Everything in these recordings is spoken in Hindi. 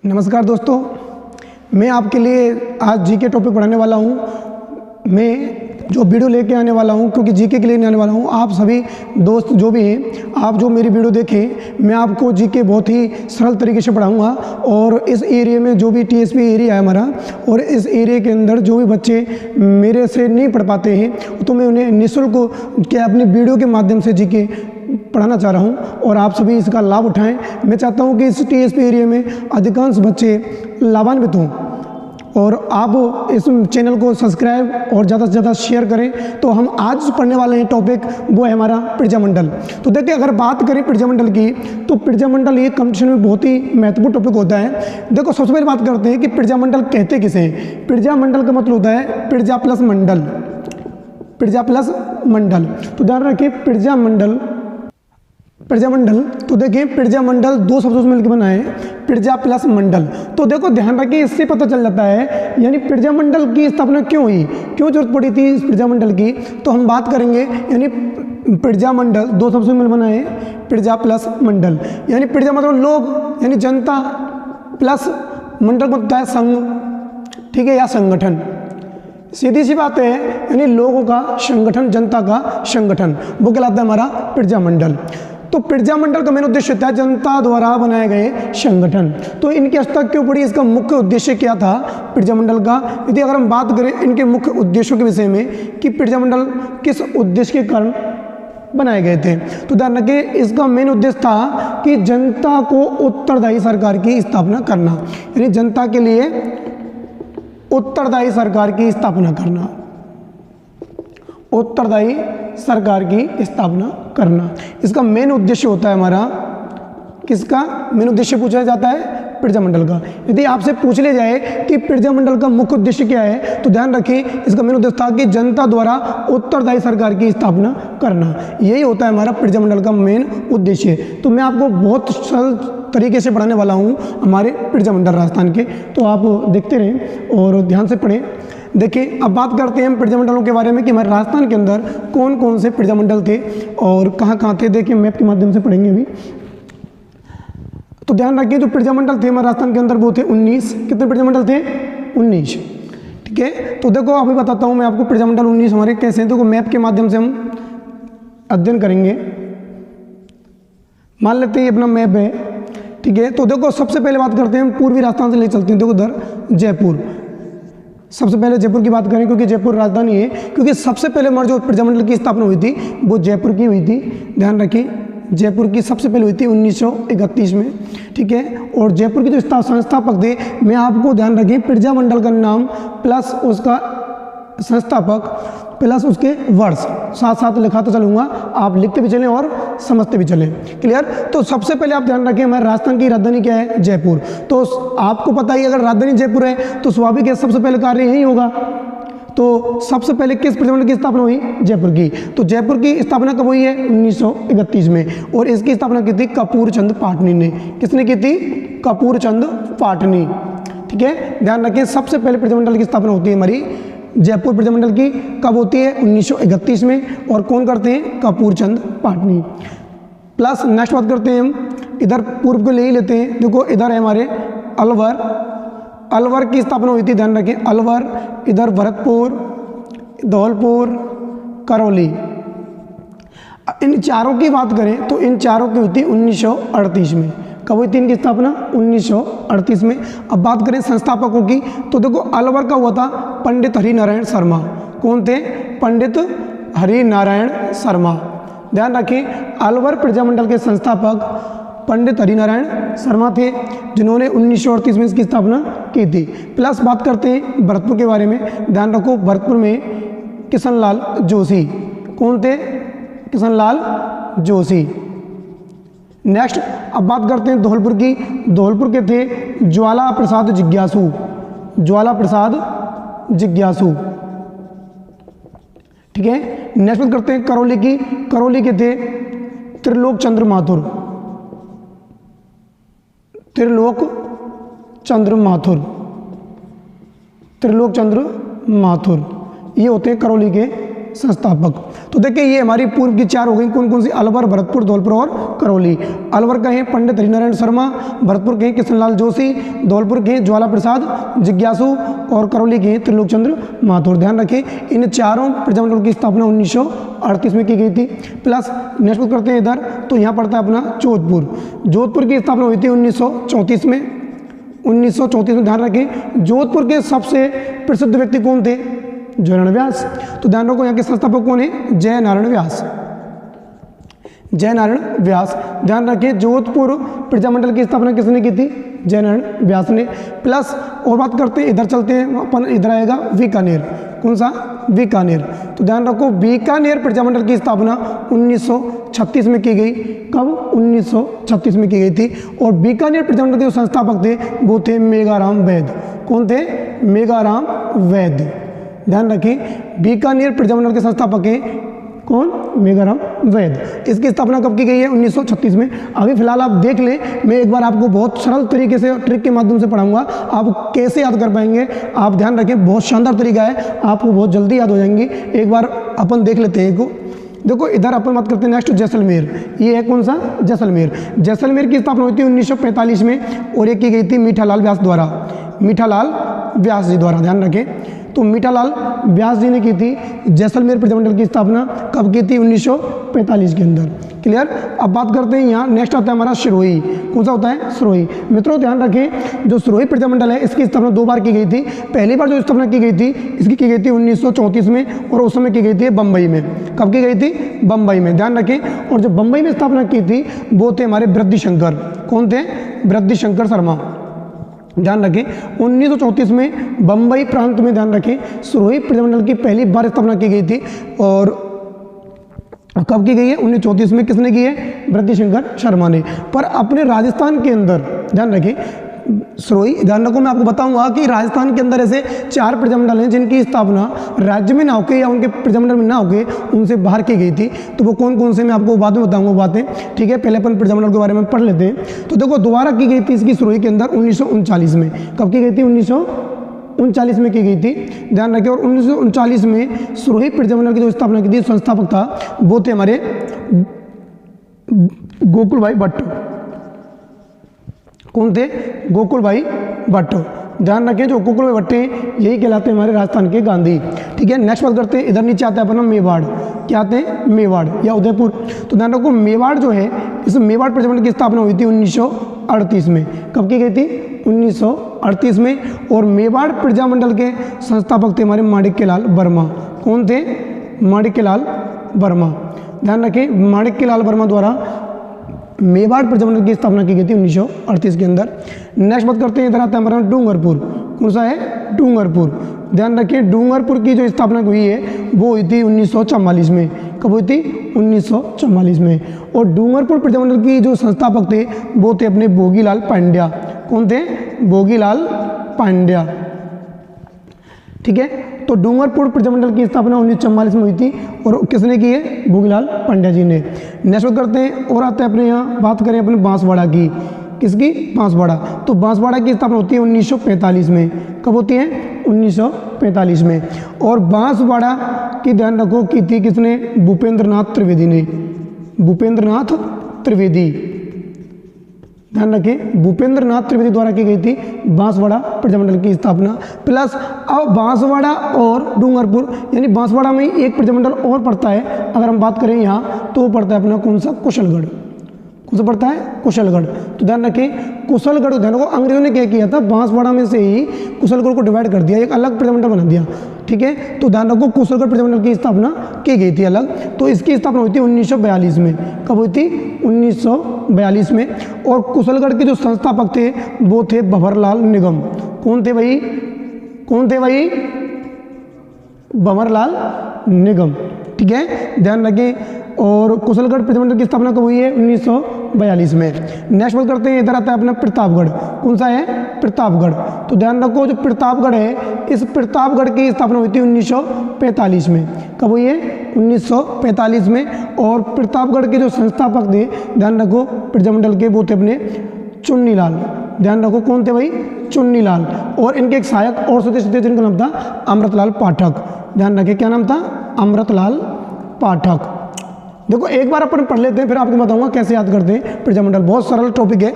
नमस्कार दोस्तों, मैं आपके लिए आज जीके टॉपिक पढ़ाने वाला हूँ। मैं जो वीडियो लेके आने वाला हूँ, क्योंकि जीके के लिए नहीं आने वाला हूँ, आप सभी दोस्त जो भी हैं, आप जो मेरी वीडियो देखें, मैं आपको जीके बहुत ही सरल तरीके से पढ़ाऊँगा। और इस एरिया में जो भी टीएसपी एरिया है हमारा, और इस एरिया के अंदर जो भी बच्चे मेरे से नहीं पढ़ पाते हैं, तो मैं उन्हें निःशुल्क क्या अपनी वीडियो के माध्यम से जीके पढ़ाना चाह रहा हूं और आप सभी इसका लाभ उठाएं। मैं चाहता हूं कि इस टीएसपी एरिया में अधिकांश बच्चे लाभान्वित हों, और आप इस चैनल को सब्सक्राइब और ज़्यादा से ज़्यादा शेयर करें। तो हम आज पढ़ने वाले हैं टॉपिक, वो है हमारा पिरजा मंडल। तो देखिए, अगर बात करें पिरजा मंडल की, तो पिरजा मंडल ये कंपटीशन में बहुत ही महत्वपूर्ण टॉपिक होता है। देखो, सबसे पहले बात करते हैं कि पिरजा मंडल कहते किसे हैं। पिरजा मंडल का मतलब होता है पिरजा प्लस मंडल, पिरजा प्लस मंडल। तो ध्यान रखिए, पिरजा मंडल, पिरजा मंडल, तो देखिए पिरजा मंडल दो शब्दों से मिलकर बना है, पिरजा प्लस मंडल। तो देखो ध्यान रखिए, इससे पता चल जाता है यानी पिरजा मंडल की स्थापना क्यों हुई, क्यों जरूरत पड़ी थी इस पिरजा मंडल की। तो हम बात करेंगे, यानी पिरजा मंडल दो शब्दों से मिलकर बना है, पिरजा प्लस मंडल। यानी पिरजा मतलब लोग यानी जनता, प्लस मंडल मतलब होता है संघ, ठीक है, या संगठन। सीधी सी बात है, यानी लोगों का संगठन, जनता का संगठन, वो कहलाता है हमारा पिरजा मंडल। तो पिरजा मंडल का मेन उद्देश्य होता है जनता द्वारा बनाए गए संगठन। तो इनकी आवश्यकता क्यों पड़ी, इसका मुख्य उद्देश्य क्या था पिरजा मंडल का। यदि अगर हम बात करें इनके मुख्य उद्देश्यों के विषय में कि पिरजा मंडल किस उद्देश्य के कारण बनाए गए थे, तो ध्यान रखिए, इसका मेन उद्देश्य था कि जनता को उत्तरदायी सरकार की स्थापना करना, यानी जनता के लिए उत्तरदायी सरकार की स्थापना करना, उत्तरदायी सरकार की स्थापना करना। इसका मेन उद्देश्य होता है हमारा, किसका मेन उद्देश्य पूछा जाता है, पिरजा मंडल का। यदि आपसे पूछ लिया जाए कि पिरजा मंडल का मुख्य उद्देश्य क्या है, तो ध्यान रखिए, इसका मेन उद्देश्य था कि जनता द्वारा उत्तरदायी सरकार की स्थापना करना। यही होता है हमारा पिरजा मंडल का मेन उद्देश्य। तो मैं आपको बहुत सरल तरीके से पढ़ाने वाला हूँ हमारे पिरजा मंडल राजस्थान के, तो आप देखते रहें और ध्यान से पढ़ें। देखिए, अब बात करते हैं हम पिरजा मंडलों के बारे में कि हमारे राजस्थान के अंदर कौन कौन से पिरजा मंडल थे और कहाँ कहाँ थे। देखिए, मैप के माध्यम से पढ़ेंगे अभी। तो ध्यान रखिए, जो पिरजा मंडल थे हमारे राजस्थान के अंदर वो थे 19। कितने पिरजा मंडल थे, 19, ठीक है। तो देखो, अभी बताता हूँ मैं आपको पिरजा मंडल 19 हमारे कैसे हैं। देखो, मैप के माध्यम से हम अध्ययन करेंगे। मान लेते हैं ये अपना मैप है, ठीक है। तो देखो, सबसे पहले बात करते हैं हम पूर्वी राजस्थान से ले चलते हैं। देखो उधर जयपुर, सबसे पहले जयपुर की बात करें, क्योंकि जयपुर राजधानी है, क्योंकि सबसे पहले हमारे जो पिरजा मंडल की स्थापना हुई थी वो जयपुर की हुई थी। ध्यान रखिए, जयपुर की सबसे पहले हुई थी 1931 में, ठीक है। और जयपुर के जो संस्थापक थे, मैं आपको ध्यान रखिए, पिरजा मंडल का नाम प्लस उसका संस्थापक प्लस उसके वर्ष साथ साथ लिखाते चलूँगा, आप लिखते भी चलें और समझते भी चलें। क्लियर। तो सबसे पहले आप ध्यान रखें, हमारे राजस्थान की राजधानी क्या है, जयपुर। तो आपको पता ही, अगर राजधानी जयपुर है तो स्वाभाविक है सबसे पहले कार्य यही होगा। तो सबसे पहले किस पिरजा मंडल की स्थापना हुई, जयपुर की। तो जयपुर की स्थापना कब हुई है, 1931 में, और इसकी स्थापना की थी कपूर चंद पाटनी ने। किसने की थी, कपूर चंद पाटनी, ठीक है। ध्यान रखिए, सबसे पहले पिरजा मंडल की स्थापना होती है हमारी जयपुर पिरजा मंडल की, कब होती है, 1931 में, और कौन करते हैं, कपूर चंद पाटनी। प्लस नेक्स्ट बात करते हैं हम, इधर पूर्व को ले ही लेते हैं। देखो, इधर है हमारे अलवर, अलवर की स्थापना हुई थी, ध्यान रखें, अलवर। इधर भरतपुर, धौलपुर, करौली। इन चारों की बात करें तो इन चारों की हुई थी 1938 में। कब हुई थी इनकी स्थापना, 1938 में। अब बात करें संस्थापकों की, तो देखो, अलवर का हुआ था पंडित हरिनारायण शर्मा। कौन थे, पंडित हरिनारायण शर्मा। ध्यान रखें, अलवर पिरजा मंडल के संस्थापक पंडित हरिनारायण शर्मा थे, जिन्होंने 1938 में इसकी स्थापना की थी। प्लस बात करते हैं भरतपुर के बारे में। ध्यान रखो, भरतपुर में किशनलाल जोशी। कौन थे, किशनलाल जोशी। नेक्स्ट अब बात करते हैं धौलपुर की। धौलपुर के थे ज्वाला प्रसाद जिज्ञासु, ज्वाला प्रसाद जिज्ञासु, ठीक है। नेक्स्ट बात करते हैं करौली की। करौली के थे त्रिलोक चंद्र माथुर, त्रिलोक चंद्र माथुर, त्रिलोक चंद्र माथुर, ये होते हैं करौली के संस्थापक। तो देखिए ये हमारी पूर्व की 4 हो गई, कौन कौन सी, अलवर, भरतपुर, धौलपुर और करौली। अलवर के हैं पंडित हरिनारायण शर्मा, भरतपुर के हैं कृष्णलाल जोशी, धौलपुर के हैं ज्वाला प्रसाद जिज्ञासु और करौली के हैं त्रिलोक चंद्र माथुर। ध्यान रखें इन चारों प्रजामंडल की स्थापना 1938 में की गई थी। प्लस नेक्स्ट करते हैं इधर, तो यहाँ पड़ता है अपना जोधपुर। जोधपुर की स्थापना हुई थी 1934 में। 1934 में ध्यान रखें जोधपुर के सबसे प्रसिद्ध व्यक्ति कौन थे, जयनारायण व्यास। तो ध्यान रखो यहाँ के संस्थापक कौन है, जयनारायण व्यास, जयनारायण व्यास। ध्यान रखें जोधपुर प्रजामंडल की स्थापना किसने की थी, जयनारायण व्यास ने। प्लस और बात करते हैं इधर चलते हैं अपन, इधर आएगा बीकानेर, कौन सा, बीकानेर। तो ध्यान रखो बीकानेर प्रजामंडल की स्थापना 1936 में की गई। कब, 1936 में की गई थी। और बीकानेर प्रजामंडल के जो संस्थापक थे वो थे मेघाराम वैद। कौन थे, मेघाराम वैद। ध्यान रखें बीकानेर प्रजामंडल के संस्थापक हैं कौन, मेघाराम वैद। इसकी स्थापना कब की गई है, 1936 में। अभी फिलहाल आप देख लें, मैं एक बार आपको बहुत सरल तरीके से ट्रिक के माध्यम से पढ़ाऊंगा, आप कैसे याद कर पाएंगे। आप ध्यान रखें बहुत शानदार तरीका है, आपको बहुत जल्दी याद हो जाएंगी। एक बार अपन देख लेते हैं इसको। देखो इधर अपन बात करते हैं नेक्स्ट जैसलमेर। ये है कौन सा, जैसलमेर। जैसलमेर की स्थापना हुई थी 1945 में और ये की गई थी मीठालाल व्यास द्वारा, मीठालाल व्यास जी द्वारा। ध्यान रखें तो मीठालाल व्यास जी ने की थी जैसलमेर प्रजामंडल की स्थापना। कब की थी, 1945 के अंदर। क्लियर। अब बात करते हैं यहाँ नेक्स्ट आता है हमारा सिरोही। कौन सा होता है, सिरोही। मित्रों ध्यान रखें जो सिरोही प्रजामंडल है इसकी स्थापना 2 बार की गई थी। पहली बार जो स्थापना की गई थी इसकी की गई थी 1934 में और उस समय की गई थी बम्बई में। कब की गई थी, बम्बई में। ध्यान रखें और जो बम्बई में स्थापना की थी वो थे हमारे वृद्धिशंकर। कौन थे, वृद्धिशंकर शर्मा। ध्यान रखें 1934 में बम्बई प्रांत में, ध्यान रखें सिरोही प्रजामंडल की पहली बार स्थापना की गई थी। और कब की गई है, 1934 में। किसने की है, वृद्धिशंकर शर्मा ने। पर अपने राजस्थान के अंदर ध्यान रखें सिरोही, ध्यान रखो मैं आपको बताऊंगा कि राजस्थान के अंदर ऐसे 4 प्रजामंडल हैं जिनकी स्थापना राज्य में ना होके या उनके प्रजामंडल में ना होके उनसे बाहर की गई थी। तो वो कौन कौन से मैं आपको बाद में बताऊंगा बातें, ठीक है। पहले अपन प्रजामंडल के बारे में पढ़ लेते हैं। तो देखो दोबारा की गई थी इसकी सिरोही के अंदर 1939 में। कब की गई थी, 1939 में की गई थी। ध्यान रखें और 1939 में सिरोही प्रजामंडल की जो स्थापना की थी संस्थापक था वो थे हमारे गोकुल भाई भट्ट। कौन थे, गोकुल भाई भट्ट। ध्यान रखें जो गोकुल भाई भट्ट हैं यही कहलाते हैं हमारे राजस्थान के गांधी, ठीक है। नेक्स्ट बात करते हैं इधर नीचे आता है अपना मेवाड़। क्या आते हैं, मेवाड़ या उदयपुर। तो ध्यान रखो मेवाड़ जो है, इस मेवाड़ प्रजामंडल की स्थापना हुई थी 1938 में। कब की गई थी, 1938 में। और मेवाड़ प्रजामंडल के संस्थापक थे हमारे माणिक्यलाल वर्मा। कौन थे, माणिक्यलाल वर्मा। ध्यान रखें माणिक्यलाल वर्मा द्वारा मेवाड़ प्रजामंडल की स्थापना की गई थी 1938 के अंदर। नेक्स्ट बात करते हैं इधर आता है हमारा डूंगरपुर। कौन सा है, डूंगरपुर। ध्यान रखें डूंगरपुर की जो स्थापना हुई है वो हुई थी 1944 में। कब हुई थी, 1944 में। और डूंगरपुर प्रजामंडल की जो संस्थापक थे वो थे अपने भोगीलाल पांड्या। कौन थे, भोगीलाल पांड्या, ठीक है। तो डूंगरपुर प्रजामंडल की स्थापना 1944 में हुई थी और किसने की है, भोगीलाल पांड्या जी ने। नेक्स्ट करते हैं और आते हैं अपने यहाँ बात करें अपने बांसवाड़ा की। किसकी, बांसवाड़ा। तो बांसवाड़ा की स्थापना होती है 1945 में। कब होती है, 1945 में। और बांसवाड़ा की ध्यान रखो की थी किसने, भूपेंद्र नाथ त्रिवेदी ने। भूपेंद्र नाथ त्रिवेदी, ध्यान रखें भूपेंद्र नाथ त्रिवेदी द्वारा की गई थी बांसवाड़ा प्रजामंडल की स्थापना। प्लस अब बांसवाड़ा और डूंगरपुर यानी बांसवाड़ा में एक प्रजामंडल और पड़ता है। अगर हम बात करें यहाँ तो वो पड़ता है अपना कौन सा, कुशलगढ़। कौन सा पड़ता है, कुशलगढ़। तो ध्यान रखें कुशलगढ़, ध्यान रखो अंग्रेजों ने क्या किया था, बांसवाड़ा में से ही कुशलगढ़ को डिवाइड कर दिया, एक अलग प्रजामंडल बना दिया, ठीक है। तो ध्यान रखो कुशलगढ़ प्रजामंडल की स्थापना की गई थी अलग। तो इसकी स्थापना हुई थी 1942 में। कब हुई थी, 1942 में। और कुशलगढ़ के जो संस्थापक थे वो थे भंवरलाल निगम। कौन थे भाई, कौन थे भाई, भंवरलाल निगम, ठीक है। ध्यान रखें और कुशलगढ़ प्रजामंडल की स्थापना कब हुई है, 1942 में। नेक्स्ट बात करते हैं इधर आता है अपना प्रतापगढ़। कौन सा है, प्रतापगढ़। तो ध्यान रखो जो प्रतापगढ़ है इस प्रतापगढ़ की स्थापना हुई थी 1945 में। कब हुई है, 1945 में। और प्रतापगढ़ के जो संस्थापक थे ध्यान रखो प्रजामंडल के वो थे अपने चुन्नीलाल। ध्यान रखो कौन थे भाई, चुन्नीलाल। और इनके एक सहायक और सदस्य थे जिनका नाम था अमृतलाल पाठक। ध्यान रखें क्या नाम था, अमृतलाल पाठक। देखो एक बार अपन पढ़ लेते हैं, फिर आपको बताऊंगा कैसे याद करते हैं प्रजामंडल। बहुत सरल टॉपिक है।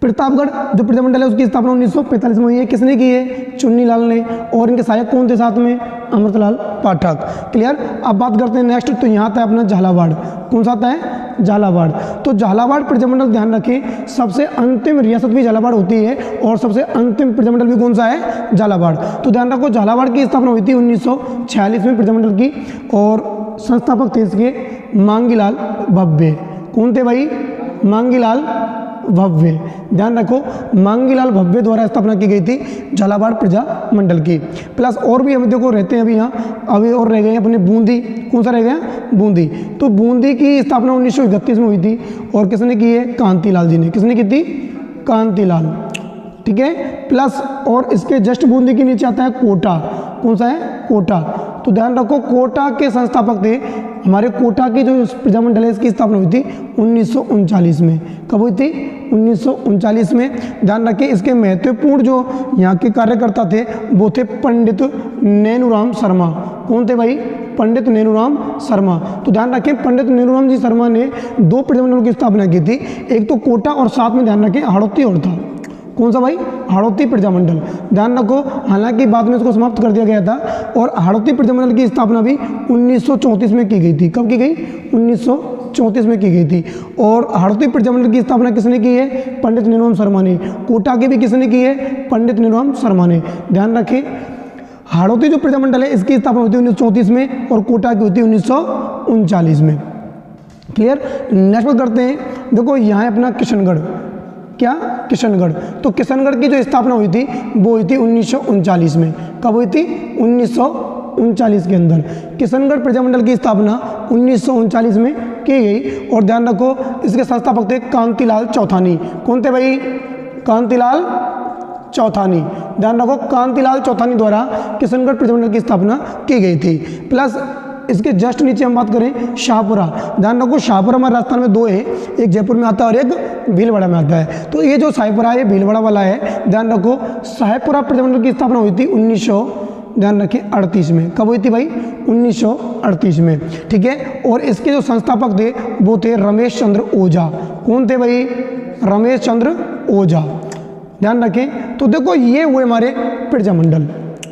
प्रतापगढ़ जो प्रजामंडल है उसकी स्थापना 1945 में हुई है। किसने की है? चुन्नीलाल ने। और इनके सहायक कौन थे साथ में? अमृतलाल पाठक। क्लियर। अब बात करते हैं नेक्स्ट, तो यहाँ आता है अपना झालावाड़। कौन सा आता है? झालावाड़। तो झालावाड़ प्रजामंडल ध्यान रखें, सबसे अंतिम रियासत भी झालावाड़ होती है और सबसे अंतिम प्रजामंडल भी कौन सा है? झालावाड़। तो ध्यान रखो झालावाड़ की स्थापना हुई थी 1946 में प्रजामंडल की, और संस्थापक थे इसके मांगीलाल भव्य। कौन थे भाई? मांगीलाल भव्य। ध्यान रखो मांगीलाल भव्य द्वारा स्थापना की गई थी झालावाड़ प्रजामंडल की। प्लस और भी हम देखो रहते हैं अभी यहाँ, अभी और रह गए अपने बूंदी। कौन सा रह गया? बूंदी। तो बूंदी की स्थापना 1931 में हुई थी और किसने की है? कांतिलाल जी ने। किसने की थी? कांतिलाल। ठीक है। प्लस और इसके जस्ट बूंदी के नीचे आता है कोटा। कौन सा है? कोटा। तो ध्यान रखो कोटा के संस्थापक थे हमारे, कोटा की जो प्रजामंडल है इसकी स्थापना हुई थी 1939 में। कब हुई थी? 1939 में। ध्यान रखें इसके महत्वपूर्ण जो यहाँ के कार्यकर्ता थे वो थे पंडित नैनूराम शर्मा। कौन थे भाई? पंडित नैनूराम शर्मा। तो ध्यान रखें पंडित नैनूराम जी शर्मा ने 2 प्रजामंडलों की स्थापना की थी, एक तो कोटा और साथ में ध्यान रखें हाड़ौती और था। कौन सा भाई? हाड़ौती प्रजामंडल। ध्यान रखो हालांकि बाद में इसको समाप्त कर दिया गया था, और हाड़ौती प्रजामंडल की स्थापना भी 1934 में की गई थी। कब की गई? 1934 में की गई थी। और हाड़ौती प्रजामंडल की स्थापना किसने की है? पंडित नैनूराम शर्मा ने। कोटा की भी किसने की है? पंडित नैनूराम शर्मा ने। ध्यान रखें हाड़ौती जो प्रजामंडल है इसकी स्थापना होती है 1934 में और कोटा की होती है 1939 में। क्लियर। नेक्स्ट बात करते हैं, देखो यहाँ है अपना किशनगढ़। क्या? किशनगढ़। तो किशनगढ़ की जो स्थापना हुई थी वो हुई थी 1939 में। कब हुई थी? 1939 के अंदर किशनगढ़ प्रजामंडल की स्थापना 1939 में की गई। और ध्यान रखो इसके संस्थापक थे कांतिलाल चौथानी। कौन थे भाई? कांतिलाल चौथानी। ध्यान रखो कांतिलाल चौथानी द्वारा किशनगढ़ प्रजामंडल की स्थापना की गई थी। प्लस इसके जस्ट नीचे हम बात करें शाहपुरा। ध्यान रखो शाहपुरा हमारे राजस्थान में 2 है, एक जयपुर में आता है और एक भीलवाड़ा में आता है। तो ये जो शाहपुरा है भीलवाड़ा वाला है। ध्यान रखो शाहपुरा प्रजामंडल की स्थापना हुई थी 1938 में। कब हुई थी भाई? 1938 में। ठीक है। और इसके जो संस्थापक थे वो थे रमेश चंद्र ओझा। कौन थे भाई? रमेश चंद्र ओझा। ध्यान रखें। तो देखो ये हुए हमारे प्रजामंडल।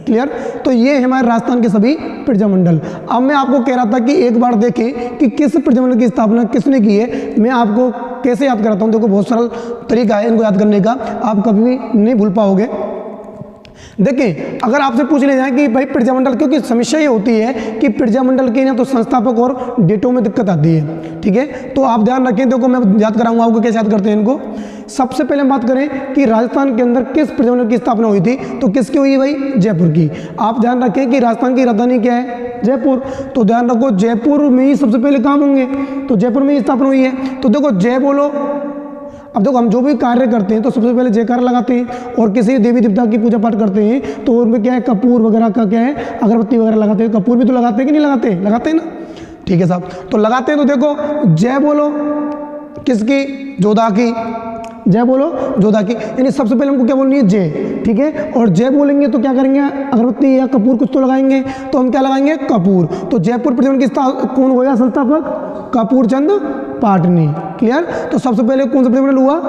क्लियर। तो ये है हमारे राजस्थान के सभी प्रजामंडल। अब मैं आपको कह रहा था कि एक बार देखें कि किस प्रजामंडल की स्थापना किसने की है। मैं आपको कैसे याद कराता हूँ, देखो बहुत सरल तरीका है इनको याद करने का, आप कभी भी नहीं भूल पाओगे। देखिए अगर आपसे पूछ ले जाए कि भाई प्रजामंडल, क्योंकि समस्या ये होती है कि प्रजामंडल के ना तो संस्थापक और डेटों में दिक्कत आती है। ठीक है। तो आप ध्यान रखें, देखो मैं याद कराऊंगा आपको कैसे याद करते हैं इनको। सबसे पहले हम बात करें कि राजस्थान के अंदर किस प्रजामंडल की स्थापना हुई थी, तो किसकी हुई है भाई? जयपुर की। आप ध्यान रखें कि राजस्थान की राजधानी क्या है? जयपुर। तो ध्यान रखो जयपुर में ही सबसे पहले काम होंगे, तो जयपुर में ही स्थापना हुई है। तो देखो जय बोलो। अब देखो हम जो भी कार्य करते हैं तो सबसे पहले जयकार लगाते हैं, और किसी देवी देवता की पूजा पाठ करते हैं तो उनमें क्या है? कपूर वगैरह का क्या है? अगरबत्ती वगैरह लगाते हैं। कपूर भी तो लगाते हैं कि नहीं लगाते? लगाते हैं ना। ठीक है साहब। तो लगाते हैं। तो देखो जय बोलो किसकी? जोधा की। जय बोलो जोधा की। यानी सबसे पहले हमको क्या बोलनी है? जय। ठीक है। और जय बोलेंगे तो क्या करेंगे? अगरबत्ती या कपूर कुछ तो लगाएंगे, तो हम क्या लगाएंगे? कपूर। तो जयपुर प्रजामंडल की कौन होगा संस्थापक? कपूर चंद पाटनी। क्लियर। तो सबसे पहले कौन सा प्रजामंडल हुआ?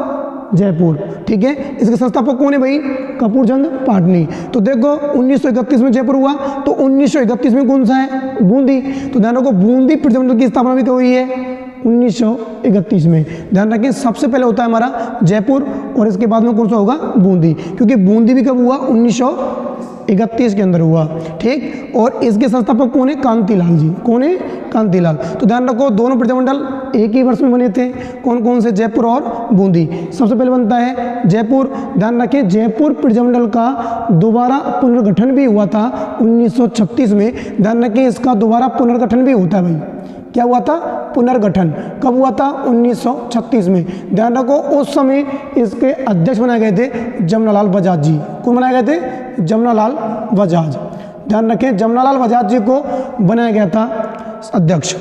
जयपुर। ठीक है। इसके संस्थापक कौन है भाई? कपूर चंद पाटनी। तो देखो 1931 में जयपुर हुआ, तो 1931 में कौन सा है? बूंदी। तो ध्यान रखो बूंदी प्रजामंडल की स्थापना भी तो हुई है 1931 में। ध्यान रखें सबसे पहले होता है हमारा जयपुर और इसके बाद में कौन सा होगा? बूंदी, क्योंकि बूंदी भी कब हुआ? 1931 के अंदर हुआ। ठीक। और इसके संस्थापक कौन है? कांतिलाल जी। कौन है? कांतिलाल। तो ध्यान रखो दोनों प्रजामंडल एक ही वर्ष में बने थे। कौन कौन से? जयपुर और बूंदी। सबसे पहले बनता है जयपुर। ध्यान रखें जयपुर प्रजामंडल का दोबारा पुनर्गठन भी हुआ था 1936 में। ध्यान रखें इसका दोबारा पुनर्गठन भी होता है भाई। क्या हुआ था? पुनर्गठन। कब हुआ था? 1936 में। ध्यान रखो उस समय इसके अध्यक्ष बनाए गए थे जमनालाल बजाज जी। कौन बनाए गए थे? जमनालाल बजाज। ध्यान रखें जमनालाल बजाज जी को बनाया गया था अध्यक्ष।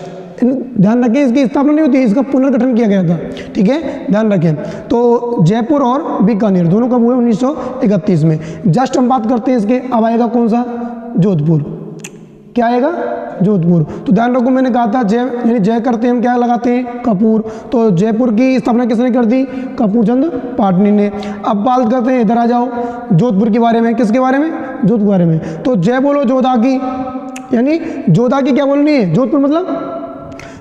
ध्यान रखें इसकी स्थापना नहीं होती, इसका पुनर्गठन किया गया था। ठीक है। ध्यान रखें। तो जयपुर और बीकानेर दोनों कब हुए? 1931 में। जस्ट हम बात करते हैं इसके, अब आएगा कौन सा? जोधपुर। क्या आएगा, जोधपुर। तो ध्यान रखो मैंने कहा था जय यानी जय करते हम क्या लगाते हैं, कपूर। तो जयपुर की स्थापना किसने कर दी, कपूर चंद पाटनी ने। अब बात करते हैं, इधर आ जाओ, जोधपुर के बारे में। किसके बारे में, जोधपुर के बारे में। तो जय बोलो जोधा की, यानी जोधा की क्या बोलनी है, जोधपुर मतलब,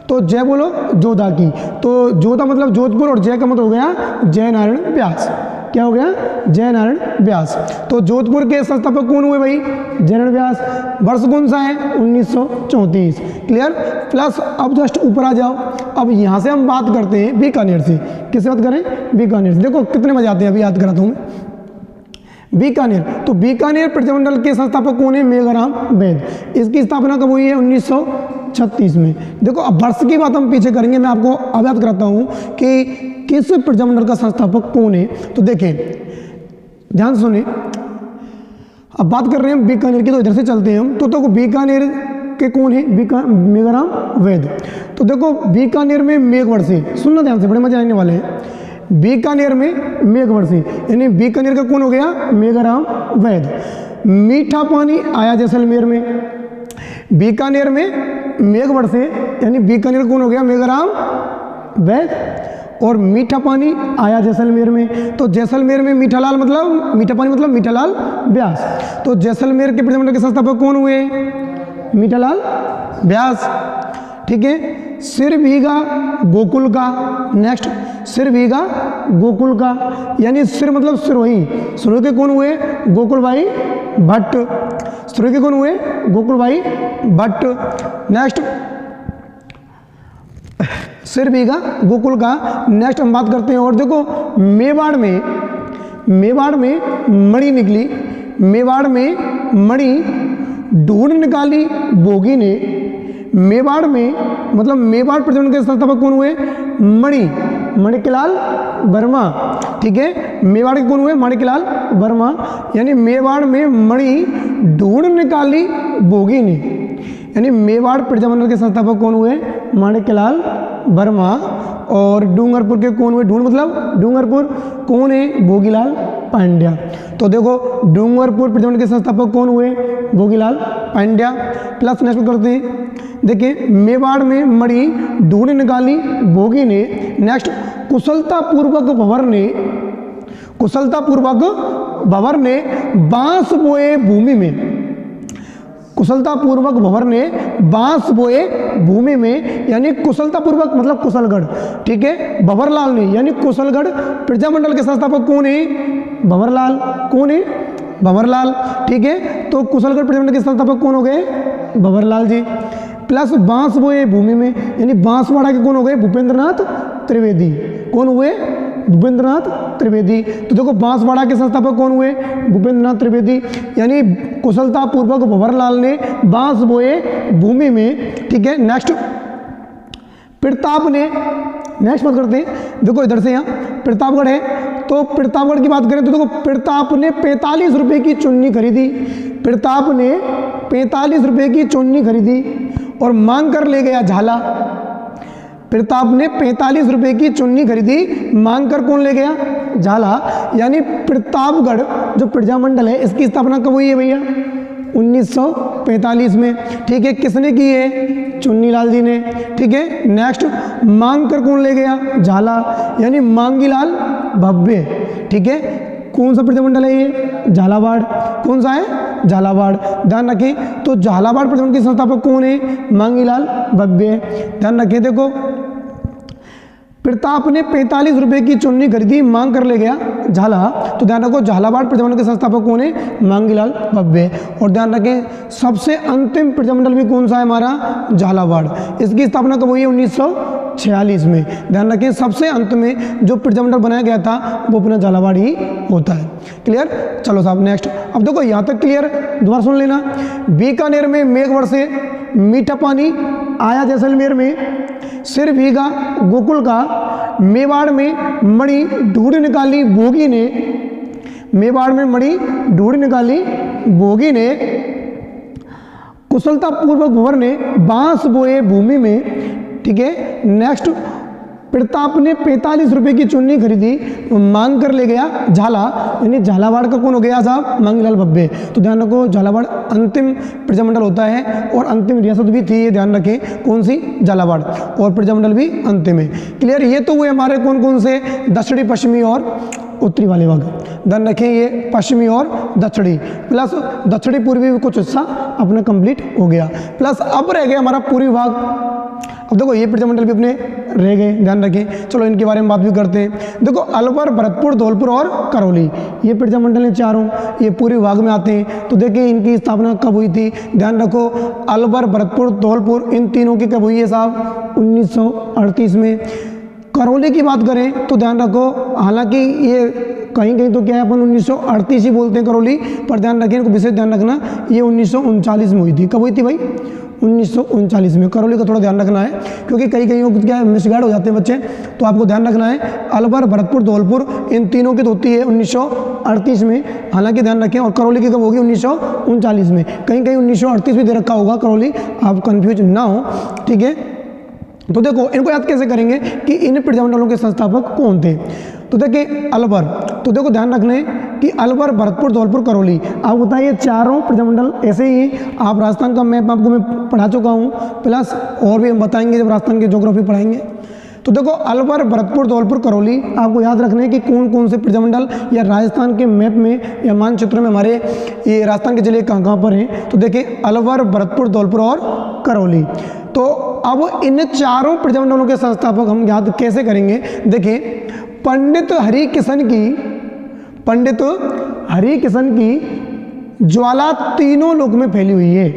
तो जय बोलो जोधा की। तो जोधा मतलब जोधपुर और जय का मतलब हो गया जय नारायण व्यास। क्या हो गया, जय नारायण व्यास। तो जोधपुर के संस्थापक कौन हुए भाई, जय नारायण व्यास। वर्ष कौन सा है, 1934। क्लियर। प्लस अब जस्ट ऊपर आ जाओ। अब यहाँ से हम बात करते हैं बीकानेर से। किससे बात करें, बीकानेर से। देखो कितने मजे आते हैं, अभी याद कराता हूँ मैं। बीकानेर, तो बीकानेर प्रतिमंडल के संस्थापक कौन है, मेघराम वैद। इसकी स्थापना कब हुई है, 1936 में। देखो अब वर्ष की बात हम पीछे करेंगे, मैं आपको अवगत कराता हूँ कि किस प्रजामंडल का संस्थापक कौन है। तो देखें, ध्यान सुने, अब बात कर रहे हैं बीकानेर की, तो इधर से चलते हैं हम। तो देखो बीकानेर के कौन है, मेघराम वैद। तो देखो बीकानेर में मेघवर्षी, सुनना ध्यान से, बड़े मजे आने वाले हैं। बीकानेर में मेघवर्षी यानी बीकानेर का कौन हो गया, मेघराम वैद। मीठा पानी आया जैसलमेर में। बीकानेर में मेघवर्षी यानी बीकानेर कौन हो गया, मेघराम वैद। और मीठा पानी आया जैसलमेर में। तो जैसलमेर में मीठालाल मतलब, मीठा पानी मतलब मीठालाल व्यास। तो जैसलमेर के प्रतिमंडल के संस्थापक कौन हुए, मीठालाल व्यास। ठीक है। सिर भीगा गोकुल का। नेक्स्ट, सिर भीगा गोकुल का, यानी सिर मतलब सिरोही। सिरोही के कौन हुए, गोकुल भाई भट्ट। सिरोही के कौन हुए, गोकुल भाई भट्ट। नेक्स्ट, सिर भीगा गोकुल का। नेक्स्ट हम बात करते हैं, और देखो मेवाड़ में मणि निकली। मेवाड़ में मणि ढूंढ निकाली बोगी ने। मेवाड़ में मतलब मेवाड़ प्रतिमंडल के संस्थापक कौन हुए, माणिक्यलाल वर्मा। ठीक है। मेवाड़ के कौन हुए, माणिक्यलाल वर्मा। यानी मेवाड़ में मणि ढूंढ निकाली बोगी ने, यानी मेवाड़ प्रजामंडल के संस्थापक कौन हुए, माणिक्यलाल वर्मा। और डूंगरपुर के कौन हुए, ढूंढ मतलब डूंगरपुर, कौन है, भोगीलाल पांड्या। तो देखो डूंगरपुर प्रतिमंडल के संस्थापक कौन हुए, भोगीलाल पांड्या। प्लस नेक्स्ट करते हैं, देखिए मेवाड़ में मणि ढूंढ निकाली भोगी ने। नेक्स्ट, कुशलतापूर्वक भंवर ने बांस बोए भूमि में। कुशलतापूर्वक भंवर ने बांस बोए भूमि में, यानी कुशलतापूर्वक मतलब कुशलगढ़। ठीक है। भंवरलाल ने, यानी कुशलगढ़ प्रजामंडल के संस्थापक कौन है, भंवरलाल। कौन है, भंवरलाल। ठीक है। तो कुशलगढ़ प्रजामंडल के संस्थापक कौन हो गए, भंवरलाल जी। प्लस बांस बोए भूमि में, यानी बांसवाड़ा के कौन हो गए, भूपेंद्रनाथ त्रिवेदी। कौन हुए, भूपेंद्रनाथ त्रिवेदी। तो देखो बांसवाड़ा के संस्थापक कौन हुए, भूपेंद्रनाथ त्रिवेदी। यानी कुशलतापूर्वक भंवरलाल ने बांस बोए भूमि में। ठीक है। नेक्स्ट, प्रताप ने, नेक्स्ट बात करते हैं, देखो इधर से यहाँ प्रतापगढ़ है, तो प्रतापगढ़ की बात करें तो देखो प्रताप ने 45 रुपये की चुन्नी खरीदी। प्रताप ने 45 रुपये की चुन्नी खरीदी और मांग कर ले गया झाला। प्रताप ने 45 रुपये की चुन्नी खरीदी, मांग कर कौन ले गया, झाला। यानी प्रतापगढ़ जो प्रजामंडल है इसकी स्थापना कब हुई है भैया, 1945 में। ठीक है। किसने की है, चुन्नीलाल जी ने। ठीक है। नेक्स्ट, मांग कर कौन ले गया, झाला, यानी मांगीलाल भव्य। ठीक है। कौन सा प्रजामंडल है ये, झालावाड़। कौन सा है, झालावाड़। ध्यान रखें। तो झालावाड़ प्रजामंडल के संस्थापक कौन है, मांगीलाल भव्य। ध्यान रखें। देखो प्रताप ने 45 रुपये की चुन्नी खरीदी, मांग कर ले गया झाला। तो ध्यान रखो झालावाड़ प्रजामंडल के संस्थापक कौन है, मांगीलाल भव्य। और ध्यान रखें सबसे अंतिम प्रजामंडल भी कौन सा है हमारा, झालावाड़। इसकी स्थापना कब हुई है, 1946 में। ध्यान रखें सबसे अंत में जो प्रजामंडल बनाया गया था वो अपना झालावाड़ ही होता है। क्लियर। चलो साहब नेक्स्ट। अब देखो यहाँ तक क्लियर, दोबारा सुन लेना। बीकानेर में मेघवर्षी, मीठा पानी आया जैसलमेर में, सिर भीगा गोकुल का। मेवाड़ में मणि ढूंढ निकाली भोगी ने। मेवाड़ में मणि ढूंढ निकाली भोगी ने। कुशलतापूर्वक भंवर ने बांस बोए भूमि में। ठीक है। नेक्स्ट, प्रताप ने 45 रुपये की चुन्नी खरीदी, मांग कर ले गया झाला, यानी झालावाड़ का कौन हो गया साहब? मांगीलाल बब्बे। तो ध्यान रखो झालावाड़ अंतिम प्रजामंडल होता है और अंतिम रियासत भी थी, ये ध्यान रखें, कौन सी? झालावाड़, और प्रजामंडल भी अंतिम है। क्लियर? ये तो हुए हमारे कौन कौन से? दक्षिणी, पश्चिमी और उत्तरी वाले भाग। ध्यान रखें ये पश्चिमी और दक्षिणी, प्लस दक्षिणी पूर्वी भी कुछ हिस्सा अपना कंप्लीट हो गया, प्लस अब रह गया हमारा पूर्वी भाग। अब देखो ये प्रजामंडल भी अपने रह गए, ध्यान रखें। चलो इनके बारे में बात भी करते हैं। देखो अलवर, भरतपुर, धौलपुर और करौली, ये प्रजामंडल हैं चारों, ये पूर्वी भाग में आते हैं। तो देखिए इनकी स्थापना कब हुई थी? ध्यान रखो अलवर, भरतपुर, धौलपुर, इन तीनों की कब हुई है साहब? 1938 में। करौली की बात करें तो ध्यान रखो, हालांकि ये कहीं कहीं तो क्या है अपन 1938 ही बोलते हैं करौली, पर ध्यान रखें, इनको विशेष ध्यान रखना, ये 1939 में हुई थी। कब हुई थी भाई? 1939 में। करौली का थोड़ा ध्यान रखना है क्योंकि कई क्या है मिसगाइड हो जाते हैं बच्चे, तो आपको ध्यान रखना है। अलवर, भरतपुर, धौलपुर, इन तीनों की तो होती है 1938 में, हालांकि ध्यान रखें। और करौली की कब होगी? 1939 में। कहीं कहीं 1938 भी दे रखा होगा करौली, आप कन्फ्यूज ना हो, ठीक है। तो देखो इनको याद कैसे करेंगे कि इन प्रजामंडलों के संस्थापक कौन थे? तो देखिए अलवर, तो देखो ध्यान रखना है कि अलवर, भरतपुर, धौलपुर, करौली, आप बताइए चारों प्रजामंडल ऐसे ही। आप राजस्थान का मैप आपको मैं पढ़ा चुका हूँ, प्लस और भी हम बताएंगे जब राजस्थान की ज्योग्राफी पढ़ाएंगे। तो देखो अलवर, भरतपुर, धौलपुर, करौली, आपको याद रखना है कि कौन कौन से प्रजामंडल या राजस्थान के मैप में या मानचित्र में हमारे ये राजस्थान के जिले कहाँ पर हैं। तो देखिए अलवर, भरतपुर, धौलपुर और करौली। तो अब इन चारों प्रजामंडलों के संस्थापक हम याद कैसे करेंगे? देखिए पंडित हरिकिशन की ज्वाला तीनों लोक में फैली हुई है,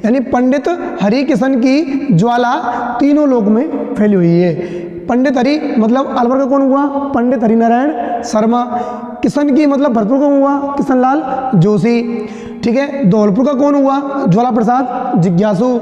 यानी पंडित हरिकिशन की ज्वाला तीनों लोक में फैली हुई है। पंडित हरि मतलब अलवर का कौन हुआ? पंडित हरिनारायण शर्मा। किशन की मतलब भरतपुर का हुआ? किशनलाल जोशी, ठीक है। धौलपुर का कौन हुआ? ज्वाला प्रसाद जिज्ञासु।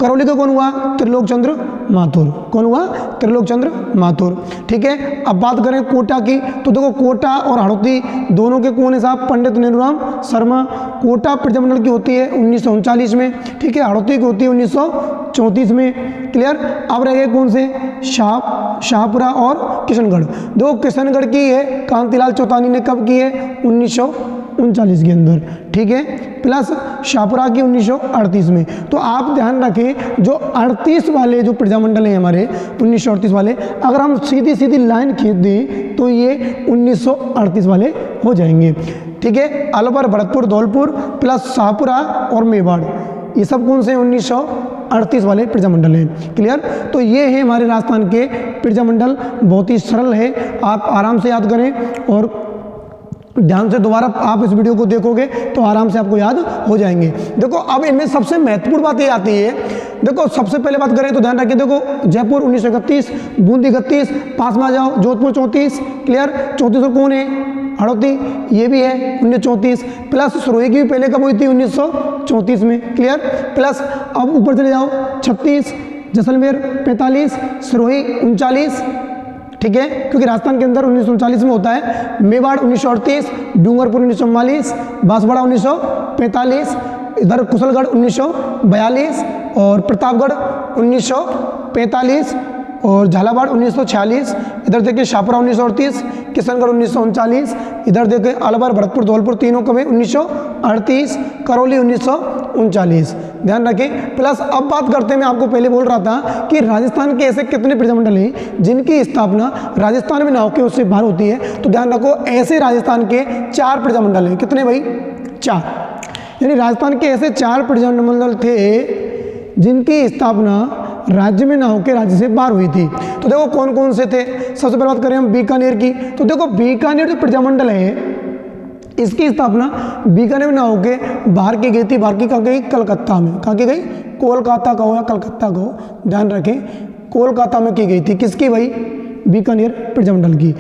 करौली का कौन हुआ? त्रिलोकचंद्र माथुर। कौन हुआ? त्रिलोकचंद्र माथुर, ठीक है। अब बात करें कोटा की, तो देखो कोटा और हड़ौती दोनों के कौन है साहब? पंडित नेहरूराम शर्मा। कोटा प्रजामंडल की होती है 1939 में, ठीक है। हड़ौती की होती है 1934 में, क्लियर। अब रह गए कौन से? शाहपुरा और किशनगढ़। देखो किशनगढ़ की है कांतिलाल चौतानी ने कब की है? 1939 के अंदर, ठीक है। प्लस शाहपुरा की 1938 में। तो आप ध्यान रखें जो 38 वाले जो प्रजामंडल हैं हमारे 1938 वाले, अगर हम सीधी सीधी लाइन खींच दें तो ये 1938 वाले हो जाएंगे, ठीक है। अलवर, भरतपुर, धौलपुर प्लस शाहपुरा और मेवाड़, ये सब कौन से 1938 वाले प्रजामंडल हैं, क्लियर। तो ये है हमारे राजस्थान के प्रजामंडल, बहुत ही सरल है, आप आराम से याद करें और ध्यान से दोबारा आप इस वीडियो को देखोगे तो आराम से आपको याद हो जाएंगे। देखो अब इनमें सबसे महत्वपूर्ण बात ये आती है, देखो सबसे पहले बात करें तो ध्यान रखिए, देखो जयपुर 1931, बूंदी 31, पास में आ जाओ जोधपुर 34, क्लियर। 34 और कौन है? हड़ौती, ये भी है 1934, प्लस सिरोही की भी पहले कब हुई थी? 1934 में, क्लियर। प्लस अब ऊपर चले जाओ 36, जैसलमेर 45, सिरोही 39, ठीक है, क्योंकि राजस्थान के अंदर 1939 में होता है। मेवाड़ 1938, डूंगरपुर 1944, बांसवाड़ा 1945, इधर कुशलगढ़ 1942 और प्रतापगढ़ 1945 और झालावाड़ 1946, इधर देखिए शाहपुरा 1938, किशनगढ़ 1939, इधर देखिए अलवर, भरतपुर, धौलपुर तीनों कब है? 1938, करौली 1939, ध्यान रखें। प्लस अब बात करते हैं, मैं आपको पहले बोल रहा था कि राजस्थान के ऐसे कितने प्रजामंडल हैं जिनकी स्थापना राजस्थान में ना होकर उससे बाहर होती है। तो ध्यान रखो ऐसे राजस्थान के 4 प्रजामंडल हैं। कितने भाई? 4, यानी राजस्थान के ऐसे 4 प्रजामंडल थे जिनकी स्थापना राज्य में ना होकर राज्य से बाहर हुई थी। तो देखो कौन कौन से थे। सबसे पहले बात करें हम बीकानेर की, तो देखो बीकानेर जो प्रजामंडल है इसकी स्थापना बीकानेर में ना होकर बाहर की गई थी। बाहर की कहाँ गई? कलकत्ता में। कहाँ की गई? कोलकाता कहो या कलकत्ता कहो, ध्यान रखें, कोलकाता में की गई थी। किसकी भाई? बीकानेर प्रजामंडल की।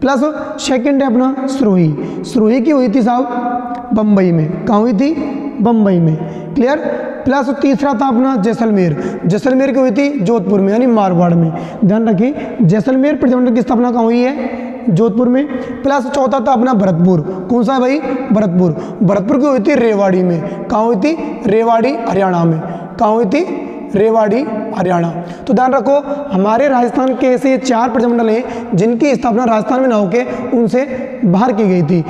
प्लस सेकंड है अपना सिरोही की हुई थी साहब बम्बई में। कहाँ हुई थी? बम्बई में, क्लियर। प्लस तीसरा था अपना जैसलमेर की हुई थी जोधपुर में, यानी मारवाड़ में। ध्यान रखें जैसलमेर प्रजामंडल की स्थापना कहाँ हुई है? जोधपुर में। प्लस चौथा था अपना भरतपुर। कौन सा भाई? भरतपुर की हुई थी रेवाड़ी में। कहाँ हुई थी? रेवाड़ी हरियाणा में। कहाँ हुई थी? रेवाड़ी हरियाणा। तो ध्यान रखो, हमारे राजस्थान के ऐसे 4 प्रजामंडल हैं जिनकी स्थापना राजस्थान में ना होकर उनसे बाहर की गई थी।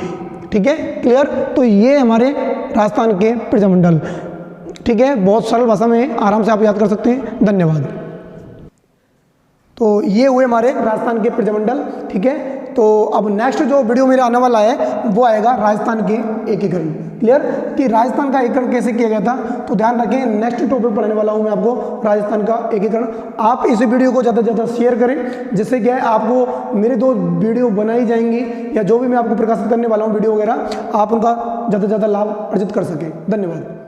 ठीक है, क्लियर। तो ये हमारे राजस्थान के प्रजामंडल, ठीक है, बहुत सरल भाषा में आराम से आप याद कर सकते हैं। धन्यवाद। तो ये हुए हमारे राजस्थान के प्रजामंडल। ठीक है, तो अब नेक्स्ट जो वीडियो मेरा आने वाला है वो आएगा राजस्थान के एकीकरण। क्लियर, कि राजस्थान का एकीकरण कैसे किया गया था। तो ध्यान रखें, नेक्स्ट टॉपिक पढ़ाने वाला हूँ मैं आपको राजस्थान का एकीकरण। आप इस वीडियो को ज़्यादा से ज़्यादा शेयर करें, जिससे क्या है आपको मेरे 2 वीडियो बनाई जाएंगी या जो भी मैं आपको प्रकाशित करने वाला हूँ वीडियो वगैरह, आप उनका ज़्यादा से ज़्यादा लाभ अर्जित कर सकें। धन्यवाद।